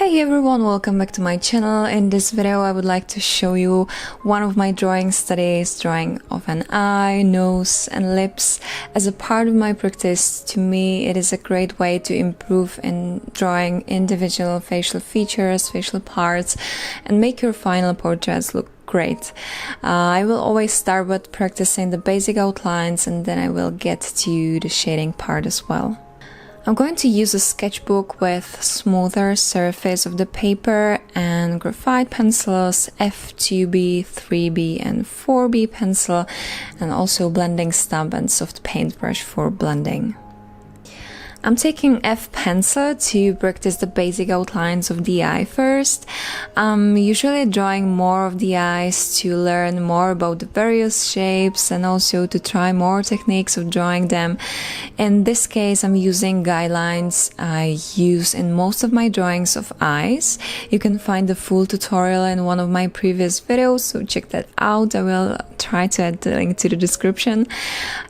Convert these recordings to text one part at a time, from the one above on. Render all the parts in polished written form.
Hey everyone, welcome back to my channel. In this video I would like to show you one of my drawing studies, drawing of an eye, nose and lips. As a part of my practice, to me it is a great way to improve in drawing individual facial features, facial parts, and make your final portraits look great. I will always start with practicing the basic outlines, and then I will get to the shading part as well. I'm going to use a sketchbook with smoother surface of the paper and graphite pencils, F2B, 3B and 4B pencil, and also blending stump and soft paintbrush for blending. I'm taking F pencil to practice the basic outlines of the eye first. I'm usually drawing more of the eyes to learn more about the various shapes and also to try more techniques of drawing them. In this case, I'm using guidelines I use in most of my drawings of eyes. You can find the full tutorial in one of my previous videos, so check that out. I will try to add the link to the description.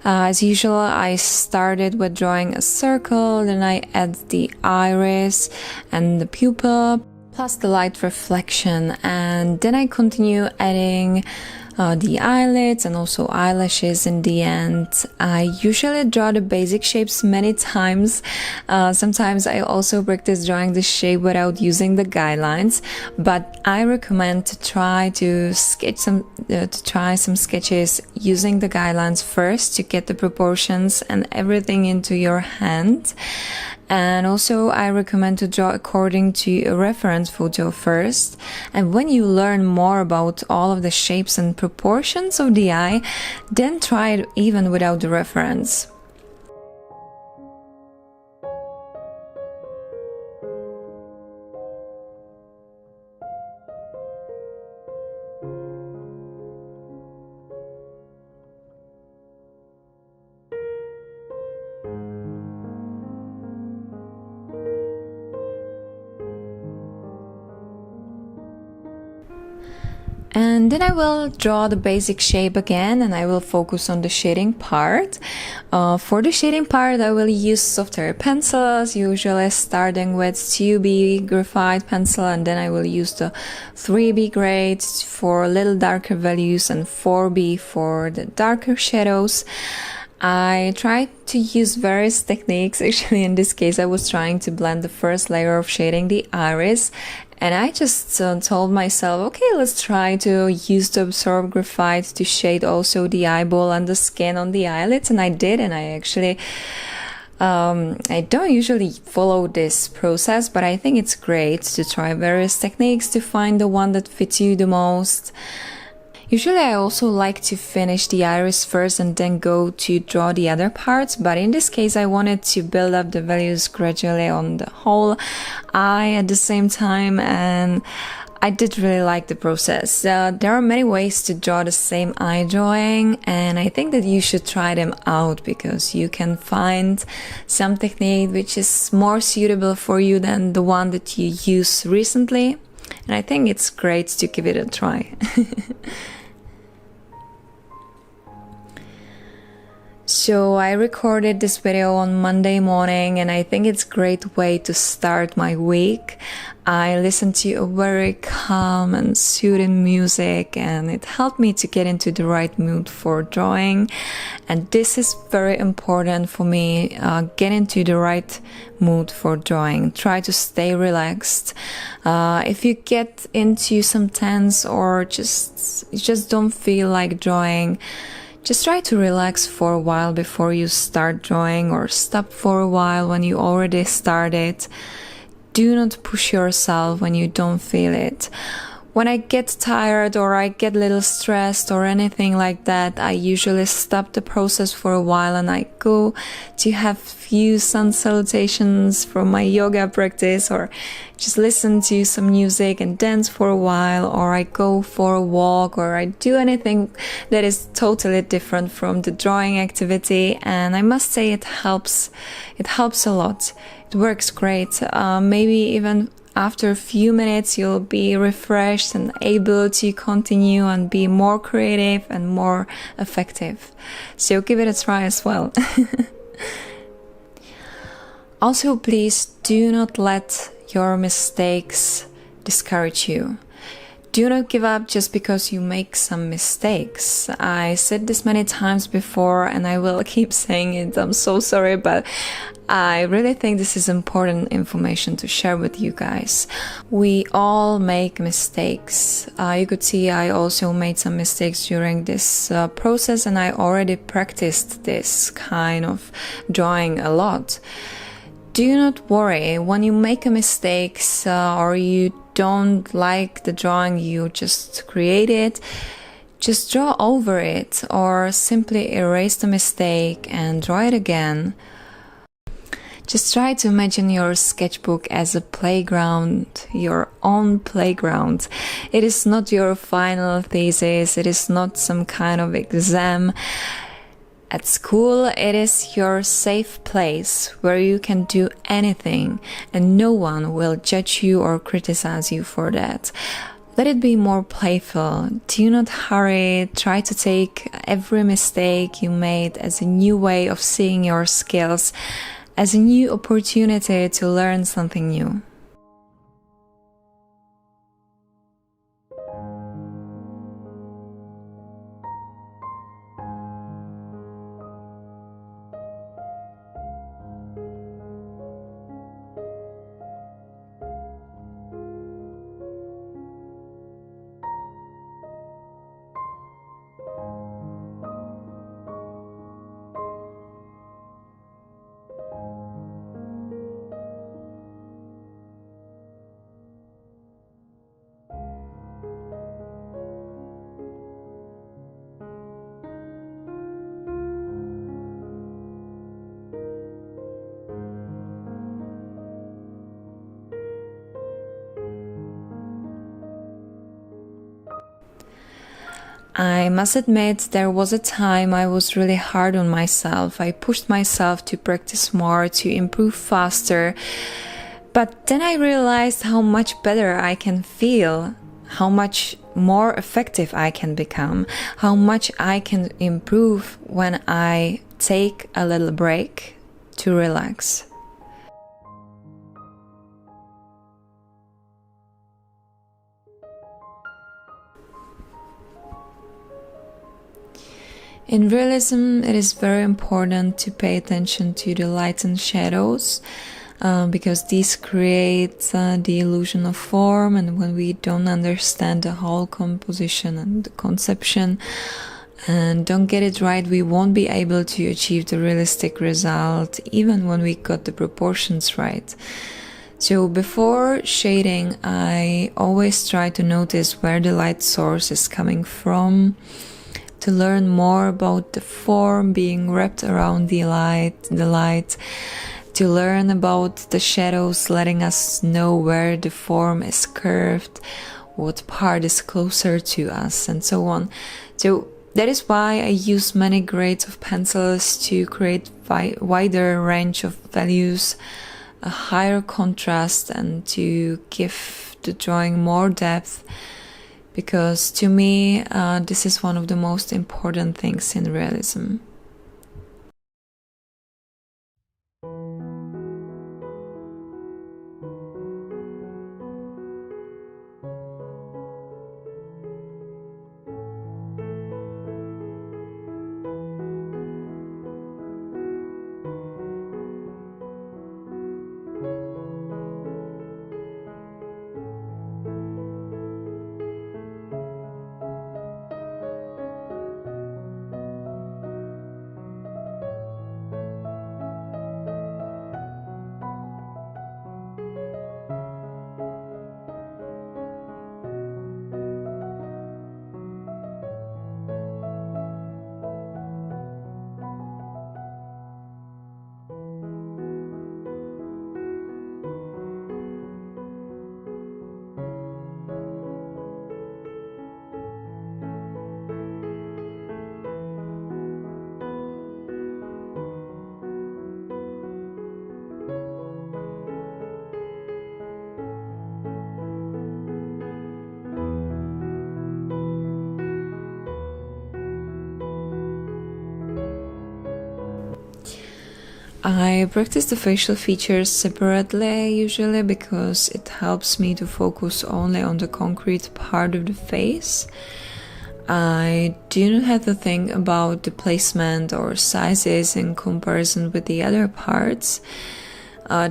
As usual, I started with drawing a circle. Then I add the iris and the pupil plus the light reflection, and then I continue adding the eyelids and also eyelashes in the end. I usually draw the basic shapes many times. Sometimes I also practice drawing the shape without using the guidelines, but I recommend to try some sketches using the guidelines first to get the proportions and everything into your hand. And also I recommend to draw according to a reference photo first. And when you learn more about all of the shapes and proportions of the eye, then try it even without the reference. And then I will draw the basic shape again, and I will focus on the shading part. For the shading part, I will use softer pencils, usually starting with 2B graphite pencil, and then I will use the 3B grade for a little darker values and 4B for the darker shadows. I tried to use various techniques. Actually, in this case, I was trying to blend the first layer of shading the iris, and I just told myself, okay, let's try to use the absorbed graphite to shade also the eyeball and the skin on the eyelids, and I did, and I actually I don't usually follow this process, but I think it's great to try various techniques to find the one that fits you the most. Usually I also like to finish the iris first and then go to draw the other parts, but in this case I wanted to build up the values gradually on the whole eye at the same time, and I did really like the process. There are many ways to draw the same eye drawing, and I think that you should try them out because you can find some technique which is more suitable for you than the one that you used recently, and I think it's great to give it a try. So I recorded this video on Monday morning, and I think it's a great way to start my week. I listened to a very calm and soothing music, and it helped me to get into the right mood for drawing. And this is very important for me, get into the right mood for drawing. Try to stay relaxed. If you get into some tense or you just don't feel like drawing, just try to relax for a while before you start drawing, or stop for a while when you already started. Do not push yourself when you don't feel it. When I get tired or I get a little stressed or anything like that, I usually stop the process for a while and I go to have few sun salutations from my yoga practice, or just listen to some music and dance for a while, or I go for a walk, or I do anything that is totally different from the drawing activity. And I must say it helps a lot. It works great. Maybe even after a few minutes you'll be refreshed and able to continue and be more creative and more effective. So give it a try as well. Also, please do not let your mistakes discourage you. Do not give up just because you make some mistakes. I said this many times before and I will keep saying it. I'm so sorry, but I really think this is important information to share with you guys. We all make mistakes. You could see I also made some mistakes during this process, and I already practiced this kind of drawing a lot. Do not worry when you make a mistake or you don't like the drawing you just created. Just draw over it or simply erase the mistake and draw it again. Just try to imagine your sketchbook as a playground, your own playground. It is not your final thesis, it is not some kind of exam. At school, it is your safe place where you can do anything and no one will judge you or criticize you for that. Let it be more playful. Do not hurry. Try to take every mistake you made as a new way of seeing your skills, as a new opportunity to learn something new. I must admit, there was a time I was really hard on myself. I pushed myself to practice more, to improve faster. But then I realized how much better I can feel, how much more effective I can become, how much I can improve when I take a little break to relax. In realism, it is very important to pay attention to the light and shadows because these create the illusion of form, and when we don't understand the whole composition and the conception and don't get it right, we won't be able to achieve the realistic result even when we got the proportions right. So before shading, I always try to notice where the light source is coming from, to learn more about the form being wrapped around the light, to learn about the shadows letting us know where the form is curved, what part is closer to us, and so on. So that is why I use many grades of pencils to create wider range of values, a higher contrast, and to give the drawing more depth. Because to me, this is one of the most important things in realism. I practice the facial features separately usually because it helps me to focus only on the concrete part of the face. I do not have to think about the placement or sizes in comparison with the other parts.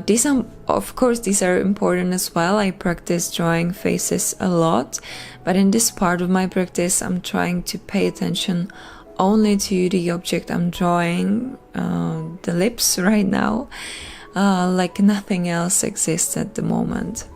These are important as well. I practice drawing faces a lot, but in this part of my practice, I'm trying to pay attention only to the object I'm drawing, the lips right now, like nothing else exists at the moment.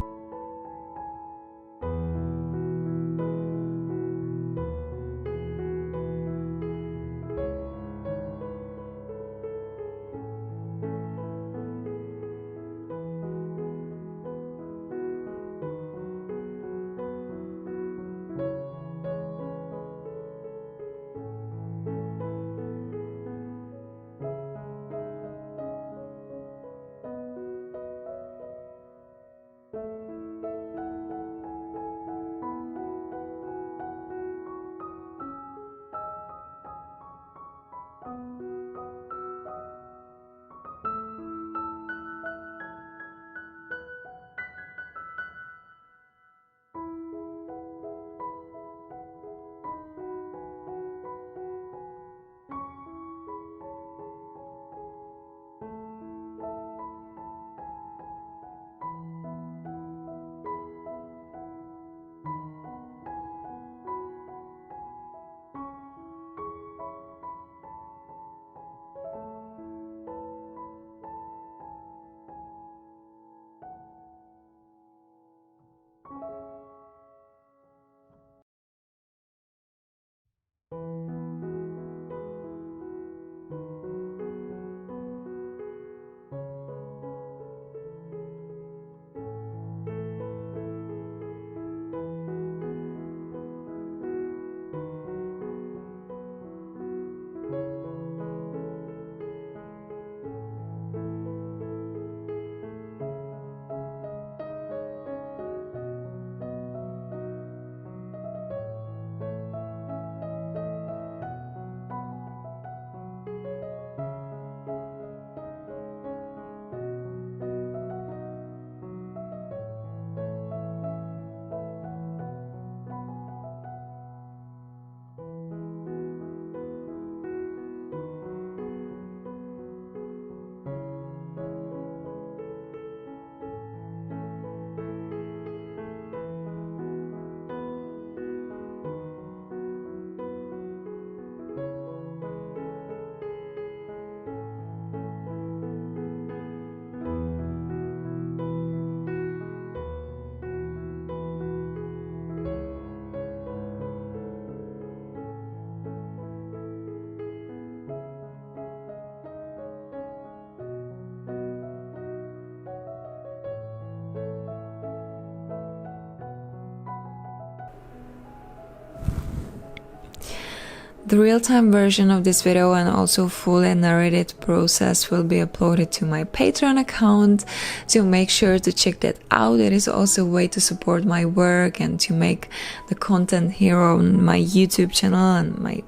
The real-time version of this video and also fully narrated process will be uploaded to my Patreon account, so make sure to check that out. It is also a way to support my work and to make the content here on my YouTube channel and my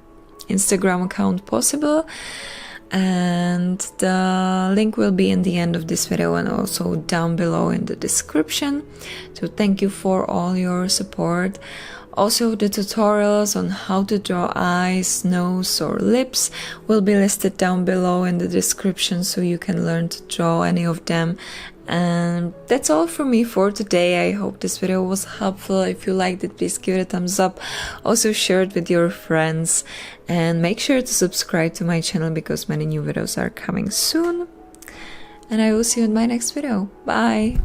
Instagram account possible. And the link will be in the end of this video and also down below in the description. So thank you for all your support. Also, the tutorials on how to draw eyes, nose or lips will be listed down below in the description, so you can learn to draw any of them. And that's all from me for today. I hope this video was helpful. If you liked it, please give it a thumbs up. Also share it with your friends and make sure to subscribe to my channel because many new videos are coming soon. And I will see you in my next video. Bye!